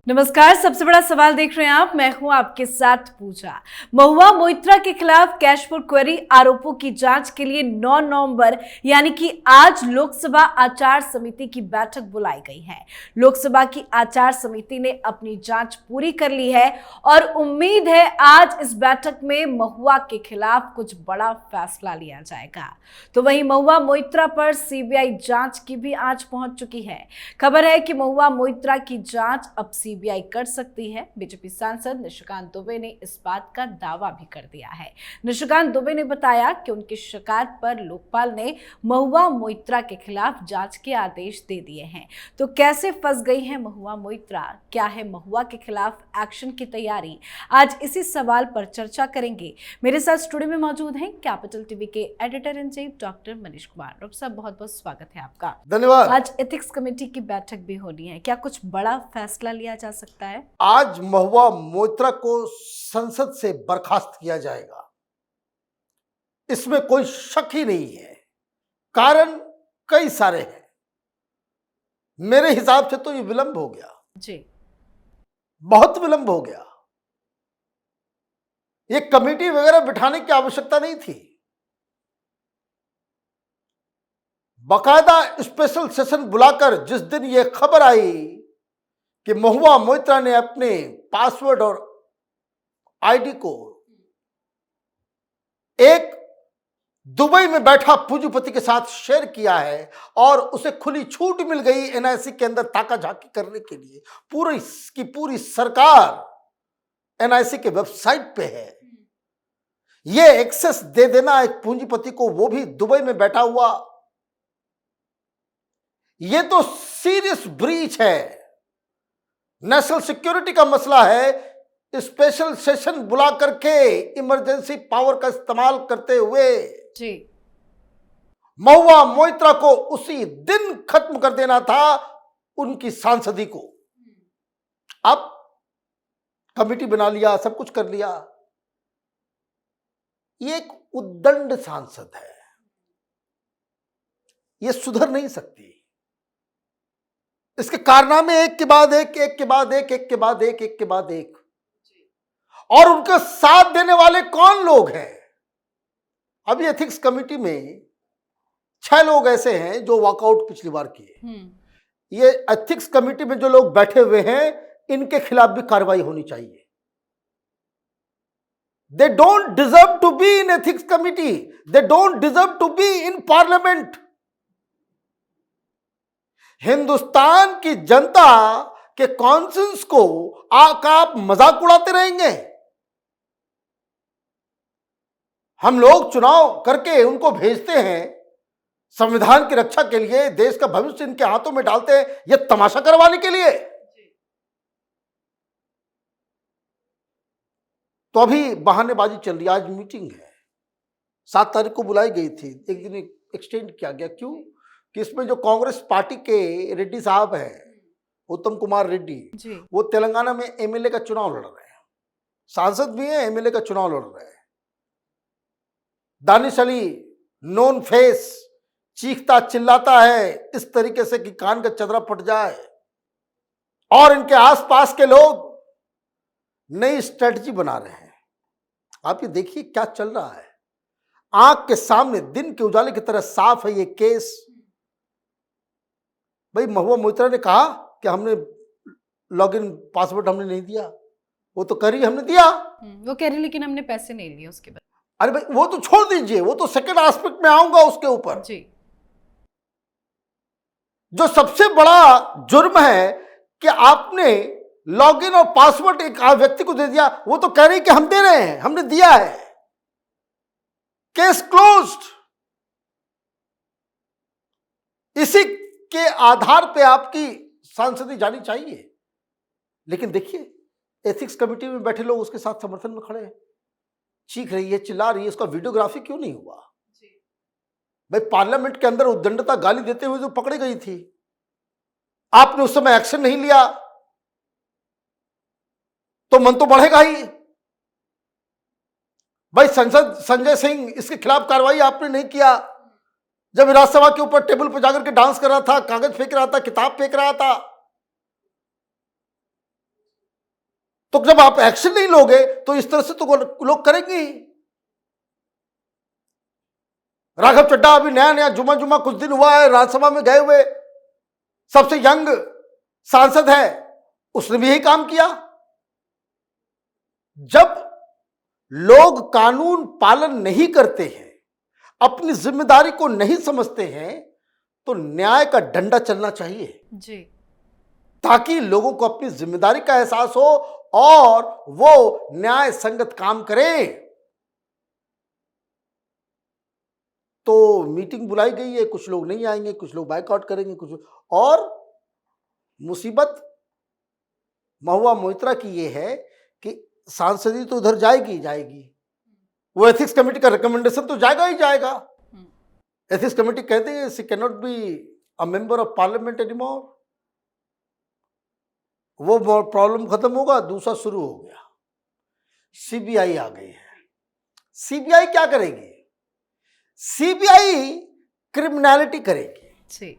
नमस्कार। सबसे बड़ा सवाल देख रहे हैं आप, मैं हूं आपके साथ पूजा। महुआ मोइत्रा के खिलाफ कैश फॉर क्वेरी आरोपों की जांच के लिए 9 नवंबर यानी कि आज लोकसभा आचार समिति की बैठक बुलाई गई है। लोकसभा की आचार समिति ने अपनी जांच पूरी कर ली है और उम्मीद है आज इस बैठक में महुआ के खिलाफ कुछ बड़ा फैसला लिया जाएगा। तो वहीं महुआ मोइत्रा पर सीबीआई जांच की भी आज पहुंच चुकी है। खबर है कि महुआ मोइत्रा की जांच अब सीबीआई कर सकती है। बीजेपी सांसद निशिकांत दुबे ने इस बात का दावा भी कर दिया है। निशिकांत दुबे ने बताया कि उनकी शिकायत पर लोकपाल ने महुआ मोइत्रा के खिलाफ जांच के आदेश दे दिए हैं। तो कैसे फंस गई है महुआ मोइत्रा, क्या है महुआ के खिलाफ एक्शन की तैयारी, आज इसी सवाल पर चर्चा करेंगे। मेरे साथ स्टूडियो में मौजूद हैं कैपिटल टीवी के editor in chief doctor Manish Kumar. Doctor साहब, बहुत बहुत स्वागत है आपका। धन्यवाद। आज एथिक्स कमेटी की बैठक भी होनी है, क्या कुछ बड़ा फैसला लिया जा सकता है? आज महुआ मोइत्रा को संसद से बर्खास्त किया जाएगा, इसमें कोई शक ही नहीं है। कारण कई सारे हैं। मेरे हिसाब से तो ये विलंब हो गया जी, बहुत विलंब हो गया। ये कमेटी वगैरह बिठाने की आवश्यकता नहीं थी। बाकायदा स्पेशल सेशन बुलाकर जिस दिन ये खबर आई कि महुआ मोइत्रा ने अपने पासवर्ड और आईडी को एक दुबई में बैठा पूंजीपति के साथ शेयर किया है और उसे खुली छूट मिल गई एनआईसी के अंदर ताका झाकी करने के लिए। पूरी की पूरी सरकार एनआईसी के वेबसाइट पे है। ये एक्सेस दे देना एक पूंजीपति को, वो भी दुबई में बैठा हुआ, ये तो सीरियस ब्रीच है। नेशनल सिक्योरिटी का मसला है। स्पेशल सेशन बुला करके इमरजेंसी पावर का इस्तेमाल करते हुए जी, महुआ मोइत्रा को उसी दिन खत्म कर देना था, उनकी सांसदी को। अब कमेटी बना लिया, सब कुछ कर लिया। ये एक उद्दंड सांसद है, ये सुधर नहीं सकती। इसके कारनामे एक के बाद एक, एक के बाद एक, एक के बाद एक, एक के बाद एक। और उनका साथ देने वाले कौन लोग हैं? अभी एथिक्स कमेटी में 6 लोग ऐसे हैं जो वॉकआउट पिछली बार किए। ये एथिक्स कमेटी में जो लोग बैठे हुए हैं, इनके खिलाफ भी कार्रवाई होनी चाहिए। They don't deserve to be in ethics committee, they don't deserve to be in parliament. Hindustan की जनता के कॉन्शियंस को आप मजाक उड़ाते रहेंगे। हम लोग चुनाव करके उनको भेजते हैं संविधान की रक्षा के लिए, देश का भविष्य इनके हाथों में डालते हैं, यह तमाशा करवाने के लिए। तो अभी बहानेबाजी चल रही है। आज मीटिंग है, 7 तारीख को बुलाई गई थी, एक दिन एक्सटेंड किया गया। क्यों? कि इसमें जो कांग्रेस पार्टी के रेड्डी साहब हैं, उत्तम कुमार रेड्डी, वो तेलंगाना में एमएलए का चुनाव लड़ रहे हैं, सांसद भी हैं, एमएलए का चुनाव लड़ रहे हैं। दानिश अली नोन फेस चीखता चिल्लाता है इस तरीके से कि कान का चदरा फट जाए, और इनके आसपास के लोग नई स्ट्रेटजी बना रहे हैं। आप ये देखिए क्या चल रहा है, आंख के सामने दिन के उजाले की तरह साफ है ये केस। भाई, महुआ मोइत्रा ने कहा कि हमने लॉगिन पासवर्ड हमने नहीं दिया, वो तो कह रही हमने दिया। वो कह रही लेकिन हमने पैसे नहीं लिए उसके बाद। अरे भाई, वो तो छोड़ दीजिए, वो तो सेकंड एस्पेक्ट में आऊंगा उसके ऊपर जी। जो सबसे बड़ा जुर्म है कि आपने लॉगिन और पासवर्ड एक व्यक्ति को दे दिया, वो तो कह रही कि हम दे रहे हैं, हमने दिया है। Case closed. इसी के आधार पे आपकी सांसदी जानी चाहिए। लेकिन देखिए, एथिक्स कमेटी में बैठे लोग उसके साथ समर्थन में खड़े हैं, चीख रही है, चिल्ला रही है। उसका वीडियोग्राफी क्यों नहीं हुआ? भाई, पार्लियामेंट के अंदर उद्दंडता गाली देते हुए जो पकड़ी गई थी, आपने उस समय एक्शन नहीं लिया तो मन तो बढ़ेगा ही। भाई, संसद संजय सिंह, इसके खिलाफ कार्रवाई आपने नहीं किया। जब विधानसभा के ऊपर टेबल पर जाकर के डांस कर रहा था, कागज फेंक रहा था, किताब फेंक रहा था, तो जब आप एक्शन नहीं लोगे तो इस तरह से तो लोग करेंगे ही। राघव चड्ढा अभी नया नया जुमा जुमा कुछ दिन हुआ है राज्यसभा में गए हुए, सबसे यंग सांसद है, उसने भी यही काम किया। जब लोग कानून पालन नहीं करते हैं, अपनी जिम्मेदारी को नहीं समझते हैं, तो न्याय का डंडा चलना चाहिए जी, ताकि लोगों को अपनी जिम्मेदारी का एहसास हो और वो न्याय संगत काम करें। तो मीटिंग बुलाई गई है, कुछ लोग नहीं आएंगे, कुछ लोग बाइकआउट करेंगे, कुछ और मुसीबत महुआ मोइत्रा की ये है कि सांसदी तो उधर जाएगी जाएगी, वो एथिक्स कमेटी का रिकमेंडेशन तो जाएगा ही जाएगा। एथिक्स कमेटी कहती है she can not be a member of parliament anymore. वो प्रॉब्लम खत्म होगा, दूसरा शुरू हो गया, सीबीआई आ गई है। सीबीआई क्या करेगी? सीबीआई क्रिमिनलिटी करेगी।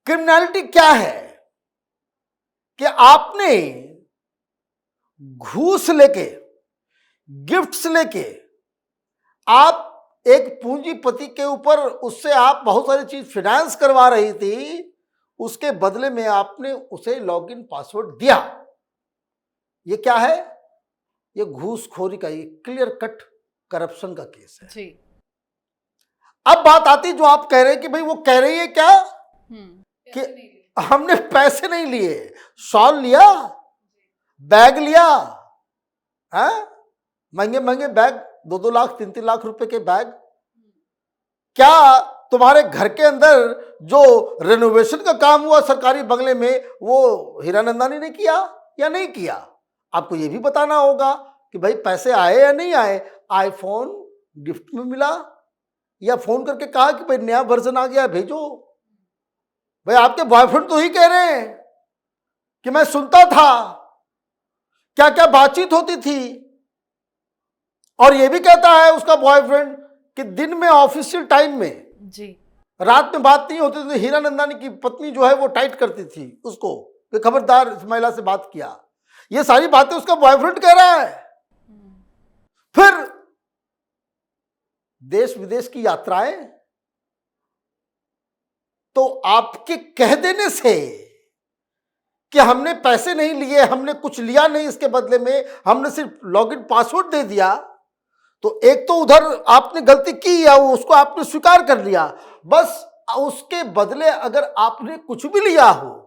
क्रिमिनलिटी क्या है कि आपने घूस लेके, गिफ्ट्स लेके, आप एक पूंजीपति के ऊपर उससे आप बहुत सारी चीज फाइनेंस करवा रही थी, उसके बदले में आपने उसे लॉगिन पासवर्ड दिया। ये क्या है? ये घूसखोरी का, ये क्लियर कट करप्शन का केस है जी। अब बात आती जो आप कह रहे हैं कि भाई वो कह रही है क्या कि हमने पैसे नहीं लिए, शॉल लिया, बैग लिया, है महंगे महंगे बैग, 2-2 लाख 3-3 लाख रुपए के बैग। क्या तुम्हारे घर के अंदर जो रेनोवेशन का काम हुआ सरकारी बंगले में, वो हीरानंदानी ने किया या नहीं किया? आपको ये भी बताना होगा कि भाई पैसे आए या नहीं आए। आईफोन गिफ्ट में मिला या फोन करके कहा कि भाई नया वर्जन आ गया भेजो। भाई आपके बॉयफ्रेंड तो ही कह रहे हैं कि मैं सुनता था क्या क्या बातचीत होती थी, और ये भी कहता है उसका बॉयफ्रेंड कि दिन में ऑफिशियल टाइम में जी, रात में बात नहीं होती थी। हीरानंदानी की पत्नी जो है वो टाइट करती थी उसको कि खबरदार इस महिला से बात किया। ये सारी बातें उसका बॉयफ्रेंड कह रहा है। फिर देश विदेश की यात्राएं, तो आपके कह देने से कि हमने पैसे नहीं लिए, हमने कुछ लिया नहीं, इसके बदले में हमने सिर्फ लॉगिन पासवर्ड दे दिया, तो एक तो उधर आपने गलती की या उसको आपने स्वीकार कर लिया, बस उसके बदले अगर आपने कुछ भी लिया हो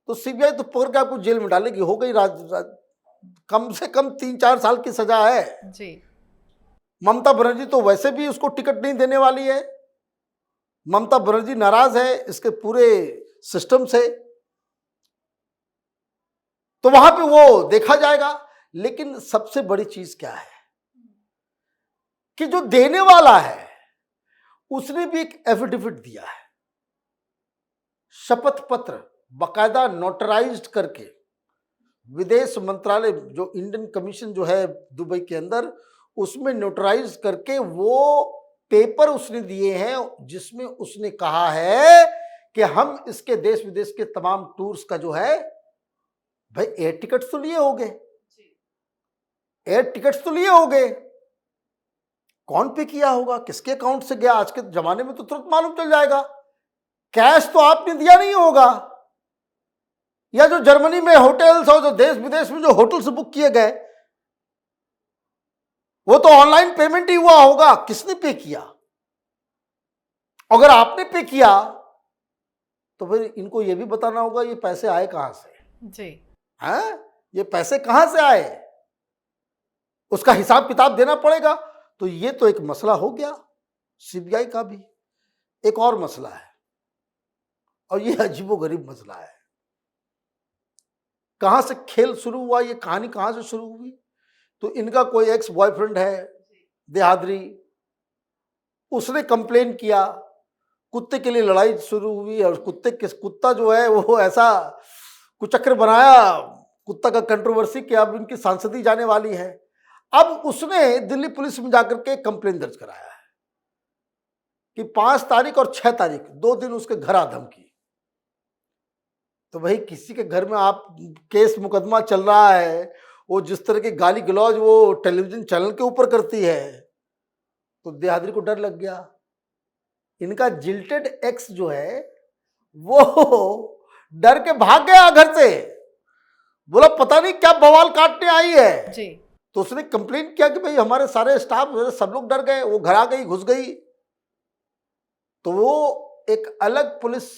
तो सीबीआई तो पकड़ के आपको जेल में डालेगी। हो गई कम से कम 3-4 साल की सजा है जी। ममता बनर्जी तो वैसे भी उसको टिकट नहीं देने वाली है। ममता बनर्जी नाराज है इसके पूरे सिस्टम से, तो वहां पे वो देखा जाएगा। लेकिन सबसे बड़ी चीज क्या है कि जो देने वाला है उसने भी एक एफिडेविट दिया है, शपथ पत्र बाकायदा नोटराइज्ड करके। विदेश मंत्रालय जो इंडियन कमीशन जो है दुबई के अंदर, उसमें नोटराइज करके वो पेपर उसने दिए हैं जिसमें उसने कहा है कि हम इसके देश विदेश के तमाम टूर्स का जो है, भाई एयर टिकट्स तो लिए होंगे, एयर टिकट्स तो लिए होंगे, कौन पे किया होगा, किसके अकाउंट से गया, आज के जमाने में तो तुरंत मालूम चल जाएगा। कैश तो आपने दिया नहीं होगा, या जो जर्मनी में होटल्स और जो देश विदेश में जो होटल्स बुक किए गए वो तो ऑनलाइन पेमेंट ही हुआ होगा। किसने पे किया? अगर आपने पे किया तो फिर इनको यह भी बताना होगा ये पैसे आए कहां से जी, हैं, ये पैसे कहां से आए, उसका हिसाब किताब देना पड़ेगा। तो ये तो एक मसला हो गया सीबीआई का। भी एक और मसला है, और ये अजीबोगरीब मसला है। कहां से खेल शुरू हुआ, ये कहानी कहां से शुरू हुई? तो इनका कोई एक्स बॉयफ्रेंड है देहादरी, उसने कंप्लेन किया, कुत्ते के लिए लड़ाई शुरू हुई, और कुत्ता जो है वो ऐसा कुचक्र बनाया कुत्ता का कंट्रोवर्सी कि अब इनकी सांसदी जाने वाली है। अब उसने दिल्ली पुलिस में जाकर के कंप्लेन दर्ज कराया है कि 5 तारीख और 6 तारीख 2 दिन उसके घर आ धमकी। तो भाई किसी के घर में आप केस मुकदमा चल रहा है, वो जिस तरह की गाली गलौज वो टेलीविजन चैनल के ऊपर करती है, तो देहादरी को डर लग गया। इनका जिल्टेड एक्स जो है वो डर के भाग गया घर से, बोला पता नहीं क्या बवाल काटने आई है जी। तो उसने कंप्लेन किया कि भाई हमारे सारे स्टाफ सब लोग डर गए, वो घर आ गई, घुस गई। तो वो एक अलग पुलिस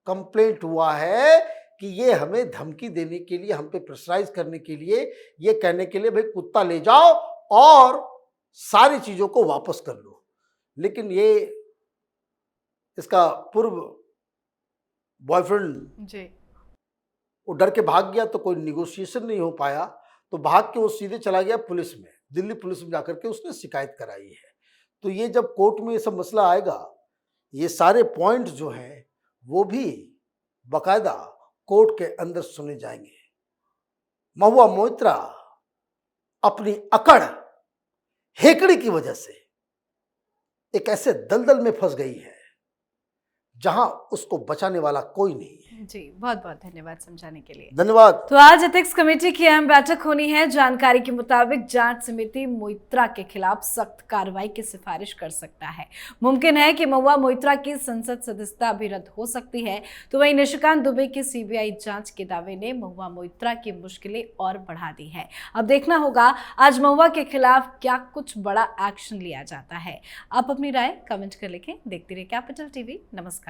कंप्लेंट हुआ है कि ये हमें धमकी देने के लिए, हम पे प्रेशराइज करने के लिए, ये कहने के लिए भाई कुत्ता ले जाओ और सारी चीजों को वापस कर लो। लेकिन ये इसका पूर्व बॉयफ्रेंड जी। वो डर के भाग गया, तो कोई निगोशिएशन नहीं हो पाया, तो भाग के वो सीधे चला गया पुलिस में, दिल्ली पुलिस में जाकर के उसने शिकायत कराई है। तो ये जब कोर्ट में ये सब मसला आएगा, ये सारे पॉइंट जो हैं वो भी बाकायदा कोर्ट के अंदर सुने जाएंगे। महुआ मोइत्रा अपनी अकड़ हेकड़ी की वजह से एक ऐसे दलदल में फंस गई है जहां उसको बचाने वाला कोई नहीं है। जी, बहुत बहुत धन्यवाद समझाने के लिए। धन्यवाद। तो आज एथिक्स कमेटी की अहम बैठक होनी है। जानकारी के मुताबिक जांच समिति मोइत्रा के खिलाफ सख्त कार्रवाई की सिफारिश कर सकता है। मुमकिन है कि महुआ मोइत्रा की संसद सदस्यता भी रद्द हो सकती है। तो वहीं निशिकांत दुबे की सीबीआई जांच के दावे ने महुआ मोइत्रा की मुश्किलें और बढ़ा दी है। अब देखना होगा आज महुआ के खिलाफ क्या कुछ बड़ा एक्शन लिया जाता है। आप अपनी राय कमेंट कर लिखें। देखते रहिए कैपिटल टीवी। नमस्कार।